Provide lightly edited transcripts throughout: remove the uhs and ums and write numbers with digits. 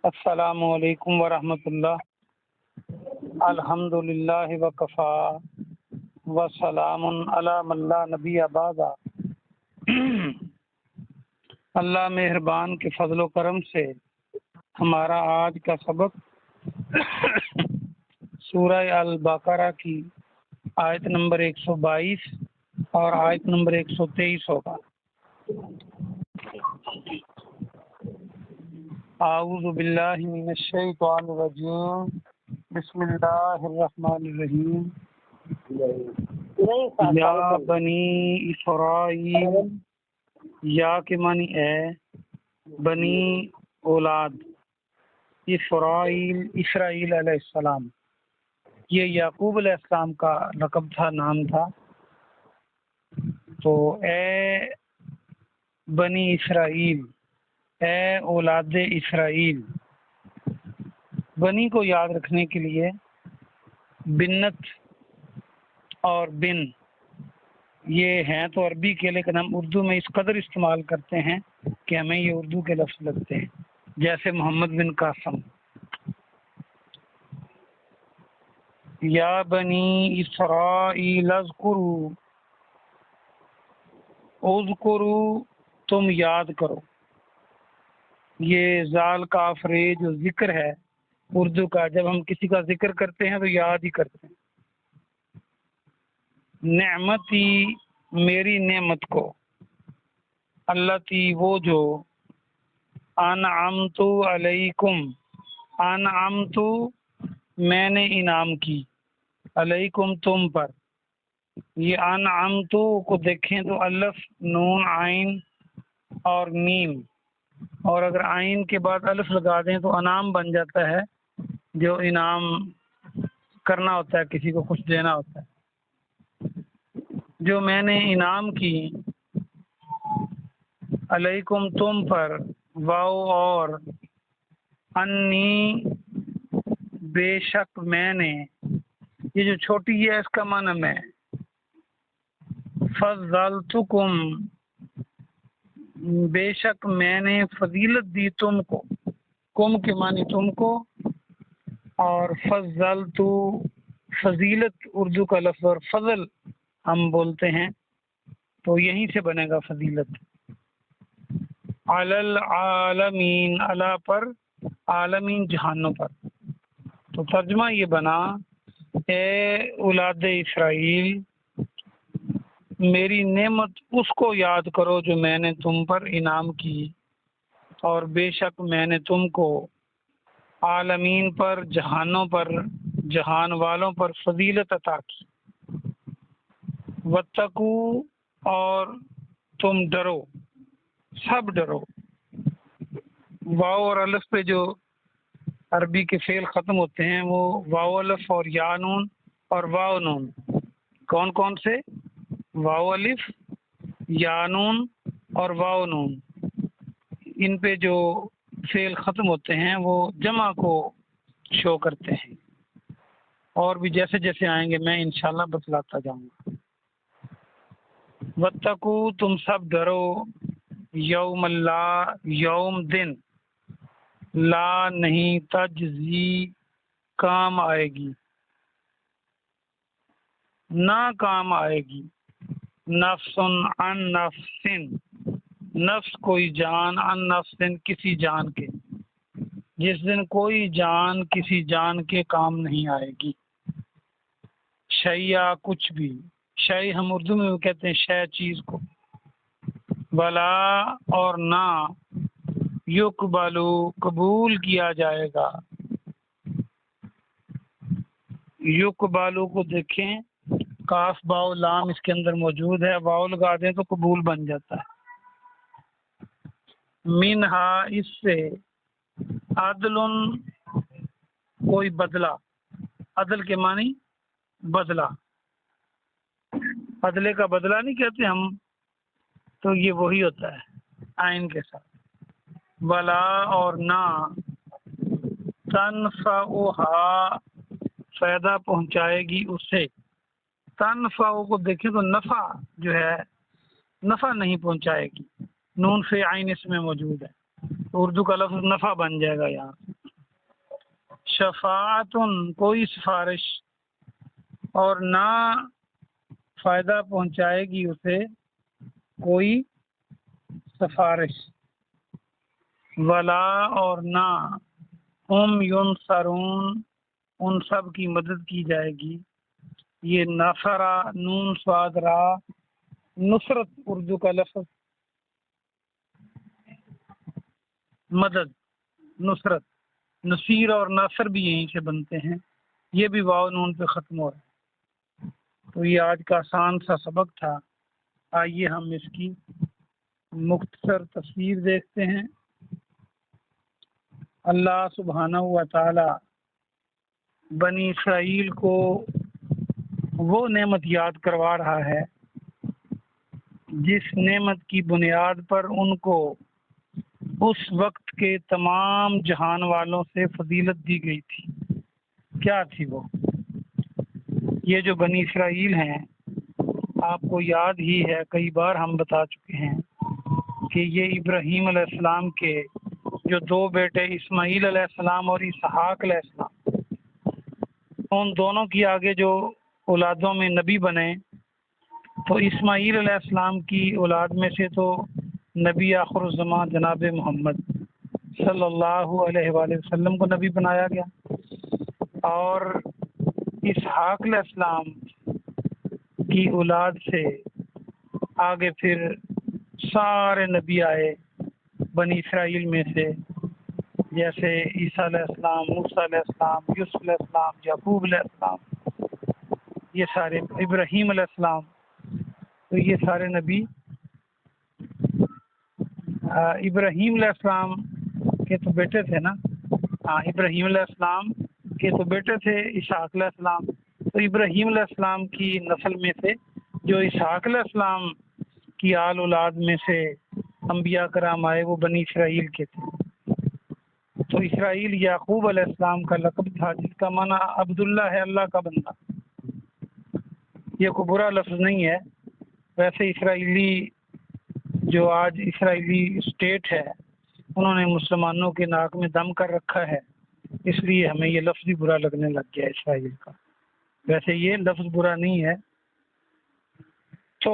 السلام علیکم ورحمۃ اللہ۔ الحمدللہ وکفا وسلام علی من لا نبی بعد۔ اللہ مہربان کے فضل و کرم سے ہمارا آج کا سبق سورہ البقرہ کی آیت نمبر 122 اور آیت نمبر 123 ہوگا۔ اعوذ باللہ من الشیطان الرجیم، بسم اللہ الرحمن الرحیم۔ یا بنی اسرائیل، یا کے معنی اے، بنی اولاد، اسرائیل علیہ السلام، یہ یعقوب علیہ السلام کا لقب تھا، نام تھا۔ تو اے بنی اسرائیل، اے اولاد اسرائیل، بنی کو یاد رکھنے کے لیے بنت اور بن یہ ہیں تو عربی کے، لیکن ہم اردو میں اس قدر استعمال کرتے ہیں کہ ہمیں یہ اردو کے لفظ لگتے ہیں، جیسے محمد بن قاسم۔ یا بنی اسرائیل اذکروا، اذکروا تم یاد کرو۔ یہ ذال کاف رے جو ذکر ہے اردو کا، جب ہم کسی کا ذکر کرتے ہیں تو یاد ہی کرتے ہیں۔ نعمتی میری نعمت کو، اللتی وہ جو، انعمت علیکم، انعمت میں نے انعام کی، علیکم تم پر۔ یہ انعمت کو دیکھیں تو الف نون عین اور میم، اور اگر عین کے بعد الف لگا دیں تو انعام بن جاتا ہے، جو انعام کرنا ہوتا ہے، کسی کو کچھ دینا ہوتا ہے۔ جو میں نے انعام کی، علیکم تم پر، واو اور انی بے شک میں نے، یہ جو چھوٹی ہے اس کا معنی میں، فضلتکم بے شک میں نے فضیلت دی تم کو، کم کے معنی تم کو، اور فضلتو فضیلت اردو کا لفظ، اور فضل ہم بولتے ہیں تو یہیں سے بنے گا فضیلت۔ علی العالمین، علی پر، عالمین جہانوں پر۔ تو ترجمہ یہ بنا، اے اولاد اسرائیل، میری نعمت اس کو یاد کرو جو میں نے تم پر انعام کی، اور بے شک میں نے تم کو عالمین پر، جہانوں پر، جہان والوں پر فضیلت عطا کی۔ واتقو اور تم ڈرو، سب ڈرو۔ واو اور الف پہ جو عربی کے فعل ختم ہوتے ہیں وہ واو الف اور یا نون اور واو نون۔ کون کون سے؟ واو الف، یا نون اور واو نون۔ ان پہ جو فعل ختم ہوتے ہیں وہ جمع کو شو کرتے ہیں، اور بھی جیسے جیسے آئیں گے میں انشاءاللہ بتلاتا جاؤں گا۔ واتقو تم سب ڈرو، یوم اللہ یوم دن، لا نہیں تجزی کام آئے گی، نہ کام آئے گی، نفس عن نفس، نفس کوئی جان، عن نفس کسی جان کے، جس دن کوئی جان کسی جان کے کام نہیں آئے گی۔ شیء کچھ بھی، شیء ہم اردو میں کہتے ہیں شے چیز کو، ولا اور نہ، یقبلو قبول کیا جائے گا۔ یقبلو کو دیکھیں، کاف باؤ لام اس کے اندر موجود ہے، واؤ لگا دیں تو قبول بن جاتا ہے۔ منہا اس سے، عدل کوئی بدلہ، عدل کے معنی بدلہ، بدلے کا بدلہ نہیں کہتے ہم، تو یہ وہی ہوتا ہے عین کے ساتھ۔ ولا اور نہ، تنفعها فائدہ پہنچائے گی اسے۔ تنفع کو دیکھیں تو نفع جو ہے، نفع نہیں پہنچائے گی، نون سے عین اس میں موجود ہے، تو اردو کا لفظ نفع بن جائے گا یہاں۔ شفاعتن کوئی سفارش، اور نہ فائدہ پہنچائے گی اسے کوئی سفارش، ولا اور نہ ہم ینصرون ان سب کی مدد کی جائے گی۔ یہ نصرہ نون صاد را نصرت اردو کا لفظ، مدد نصرت، نصیر اور ناصر بھی یہیں سے بنتے ہیں، یہ بھی واو نون پہ ختم ہو رہا ہے۔ تو یہ آج کا آسان سا سبق تھا، آئیے ہم اس کی مختصر تفسیر دیکھتے ہیں۔ اللہ سبحانہ و تعالی بنی اسرائیل کو وہ نعمت یاد کروا رہا ہے جس نعمت کی بنیاد پر ان کو اس وقت کے تمام جہان والوں سے فضیلت دی گئی تھی۔ کیا تھی وہ؟ یہ جو بنی اسرائیل ہیں، آپ کو یاد ہی ہے، کئی بار ہم بتا چکے ہیں کہ یہ ابراہیم علیہ السلام کے جو دو بیٹے اسماعیل علیہ السلام اور اسحاق علیہ السلام، ان دونوں کی آگے جو اولادوں میں نبی بنے، تو اسماعیل علیہ السلام کی اولاد میں سے تو نبی آخر الزمان جناب محمد صلی اللہ علیہ وآلہ وسلم کو نبی بنایا گیا، اور اسحاق علیہ السلام کی اولاد سے آگے پھر سارے نبی آئے بنی اسرائیل میں سے، جیسے عیسیٰ علیہ السلام، موسیٰ علیہ السلام، یوسف علیہ السلام، یعقوب علیہ السلام، یہ سارے، ابراہیم علیہ السلام، تو یہ سارے نبی ابراہیم علیہ السلام کے تو بیٹے تھے نا، ابراہیم علیہ السلام کے تو بیٹے تھے اسحاق علیہ السلام، تو ابراہیم علیہ السلام کی نسل میں سے جو اسحاق علیہ السلام کی آل اولاد میں سے انبیاء کرام آئے وہ بنی اسرائیل کے تھے۔ تو اسرائیل یعقوب علیہ السلام کا لقب تھا، جس کا معنی عبداللہ ہے، اللہ کا بندہ۔ یہ کوئی برا لفظ نہیں ہے، ویسے اسرائیلی جو آج اسرائیلی اسٹیٹ ہے، انہوں نے مسلمانوں کے ناک میں دم کر رکھا ہے، اس لیے ہمیں یہ لفظ بھی برا لگنے لگ گیا اسرائیل کا، ویسے یہ لفظ برا نہیں ہے۔ تو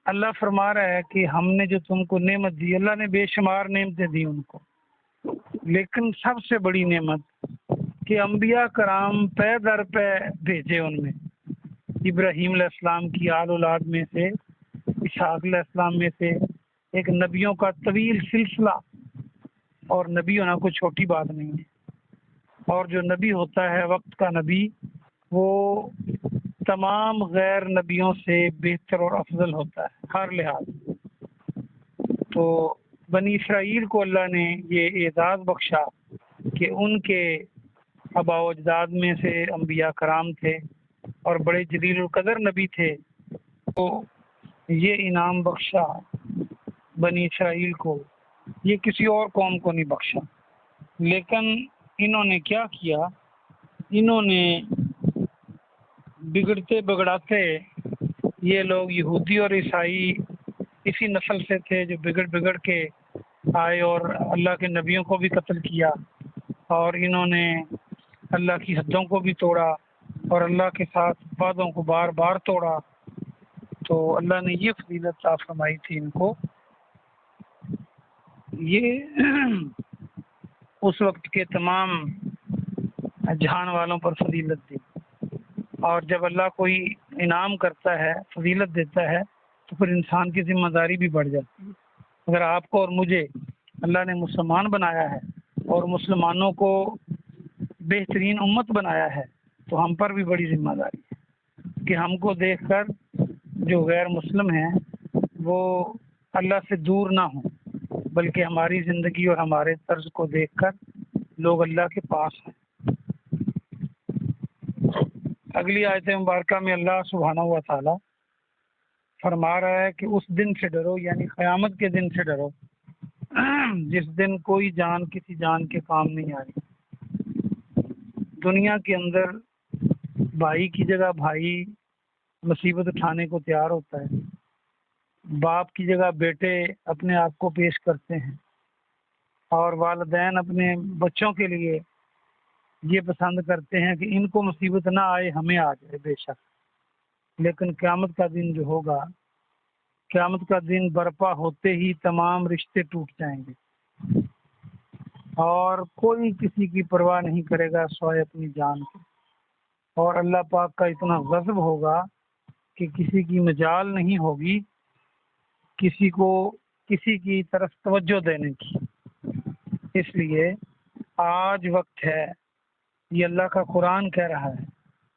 اللہ فرما رہا ہے کہ ہم نے جو تم کو نعمت دی، اللہ نے بے شمار نعمتیں دی ان کو، لیکن سب سے بڑی نعمت کہ انبیاء کرام پے در پہ بھیجے، ان میں ابراہیم علیہ السلام کی آل اولاد میں سے، اسحاق علیہ السلام میں سے ایک نبیوں کا طویل سلسلہ، اور نبی ہونا کوئی چھوٹی بات نہیں ہے، اور جو نبی ہوتا ہے وقت کا نبی، وہ تمام غیر نبیوں سے بہتر اور افضل ہوتا ہے ہر لحاظ۔ تو بنی اسرائیل کو اللہ نے یہ اعزاز بخشا کہ ان کے آباء و اجداد میں سے انبیاء کرام تھے اور بڑے جلیل القدر نبی تھے، تو یہ انعام بخشا بنی اسرائیل کو، یہ کسی اور قوم کو نہیں بخشا۔ لیکن انہوں نے کیا کیا؟ انہوں نے بگڑتے بگڑاتے، یہ لوگ یہودی اور عیسائی اسی نسل سے تھے جو بگڑ بگڑ کے آئے اور اللہ کے نبیوں کو بھی قتل کیا، اور انہوں نے اللہ کی حدوں کو بھی توڑا اور اللہ کے ساتھ وعدوں کو بار بار توڑا۔ تو اللہ نے یہ فضیلت عطا فرمائی تھی ان کو، یہ اس وقت کے تمام جہان والوں پر فضیلت دی، اور جب اللہ کوئی انعام کرتا ہے، فضیلت دیتا ہے، تو پھر انسان کی ذمہ داری بھی بڑھ جاتی ہے۔ اگر آپ کو اور مجھے اللہ نے مسلمان بنایا ہے اور مسلمانوں کو بہترین امت بنایا ہے، تو ہم پر بھی بڑی ذمہ داری ہے کہ ہم کو دیکھ کر جو غیر مسلم ہیں وہ اللہ سے دور نہ ہوں، بلکہ ہماری زندگی اور ہمارے طرز کو دیکھ کر لوگ اللہ کے پاس ہیں۔ اگلی آیت مبارکہ میں اللہ سبحانہ و تعالی فرما رہا ہے کہ اس دن سے ڈرو، یعنی قیامت کے دن سے ڈرو، جس دن کوئی جان کسی جان کے کام نہیں آئی۔ دنیا کے اندر بھائی کی جگہ بھائی مصیبت اٹھانے کو تیار ہوتا ہے، باپ کی جگہ بیٹے اپنے آپ کو پیش کرتے ہیں، اور والدین اپنے بچوں کے لیے یہ پسند کرتے ہیں کہ ان کو مصیبت نہ آئے، ہمیں آ جائے بے شک، لیکن قیامت کا دن جو ہوگا، قیامت کا دن برپا ہوتے ہی تمام رشتے ٹوٹ جائیں گے اور کوئی کسی کی پرواہ نہیں کرے گا سوائے اپنی جان کی، اور اللہ پاک کا اتنا غضب ہوگا کہ کسی کی مجال نہیں ہوگی کسی کو کسی کی طرف توجہ دینے کی۔ اس لیے آج وقت ہے، یہ اللہ کا قرآن کہہ رہا ہے،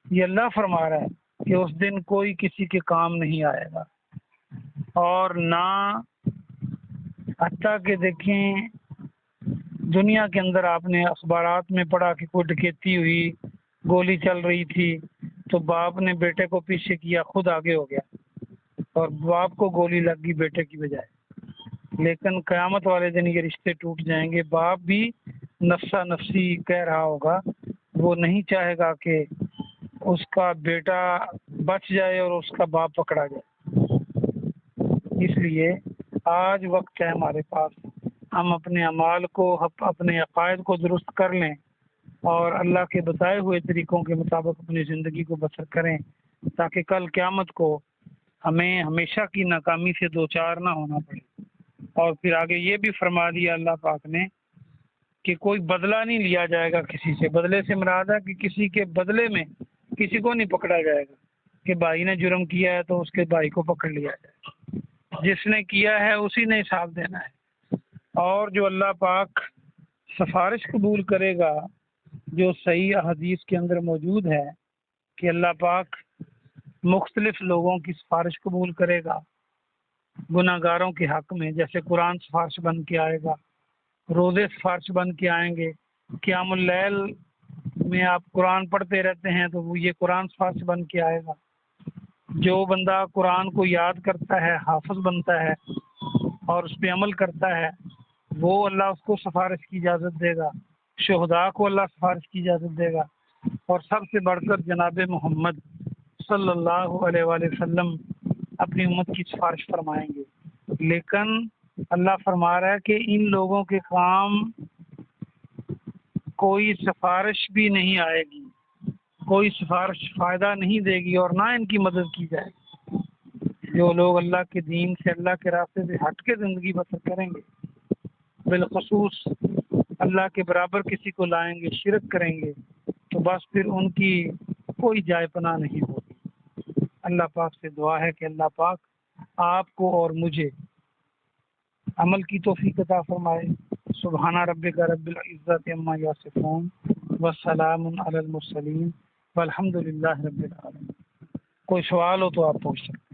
یہ اللہ فرما رہا ہے کہ اس دن کوئی کسی کے کام نہیں آئے گا، اور نہ حتیٰ کہ دیکھیں دنیا کے اندر آپ نے اخبارات میں پڑھا کہ کوئی ڈکیتی ہوئی، گولی چل رہی تھی تو باپ نے بیٹے کو پیچھے کیا، خود آگے ہو گیا اور باپ کو گولی لگ گئی بیٹے کی بجائے۔ لیکن قیامت والے دن یہ رشتے ٹوٹ جائیں گے، باپ بھی نفسا نفسی کہہ رہا ہوگا، وہ نہیں چاہے گا کہ اس کا بیٹا بچ جائے اور اس کا باپ پکڑا جائے۔ اس لیے آج وقت ہے ہمارے پاس، ہم اپنے اعمال کو، اپنے عقائد کو درست کر لیں اور اللہ کے بتائے ہوئے طریقوں کے مطابق اپنی زندگی کو بسر کریں، تاکہ کل قیامت کو ہمیں ہمیشہ کی ناکامی سے دوچار نہ ہونا پڑے۔ اور پھر آگے یہ بھی فرما دیا اللہ پاک نے کہ کوئی بدلہ نہیں لیا جائے گا کسی سے۔ بدلے سے مراد ہے کہ کسی کے بدلے میں کسی کو نہیں پکڑا جائے گا کہ بھائی نے جرم کیا ہے تو اس کے بھائی کو پکڑ لیا جائے، جس نے کیا ہے اسی نے حساب دینا ہے۔ اور جو اللہ پاک سفارش قبول کرے گا، جو صحیح حدیث کے اندر موجود ہے کہ اللہ پاک مختلف لوگوں کی سفارش قبول کرے گا گناہ گاروں کے حق میں، جیسے قرآن سفارش بن کے آئے گا، روزے سفارش بن کے آئیں گے، قیام اللیل میں آپ قرآن پڑھتے رہتے ہیں تو وہ یہ قرآن سفارش بن کے آئے گا۔ جو بندہ قرآن کو یاد کرتا ہے، حافظ بنتا ہے اور اس پہ عمل کرتا ہے، وہ اللہ اس کو سفارش کی اجازت دے گا، شہداء کو اللہ سفارش کی اجازت دے گا، اور سب سے بڑھ کر جناب محمد صلی اللہ علیہ وآلہ وسلم اپنی امت کی سفارش فرمائیں گے۔ لیکن اللہ فرما رہا ہے کہ ان لوگوں کے کام کوئی سفارش بھی نہیں آئے گی، کوئی سفارش فائدہ نہیں دے گی اور نہ ان کی مدد کی جائے گی۔ جو لوگ اللہ کے دین سے، اللہ کے راستے سے ہٹ کے زندگی بسر کریں گے، بالخصوص اللہ کے برابر کسی کو لائیں گے، شرک کریں گے، تو بس پھر ان کی کوئی جائے پناہ نہیں ہوگی۔ اللہ پاک سے دعا ہے کہ اللہ پاک آپ کو اور مجھے عمل کی توفیق عطا فرمائے۔ سبحان ربک رب العزت عما یصفون والسلام علی المرسلین والحمد للہ رب العالمین۔ کوئی سوال ہو تو آپ پوچھ سکتے ہیں۔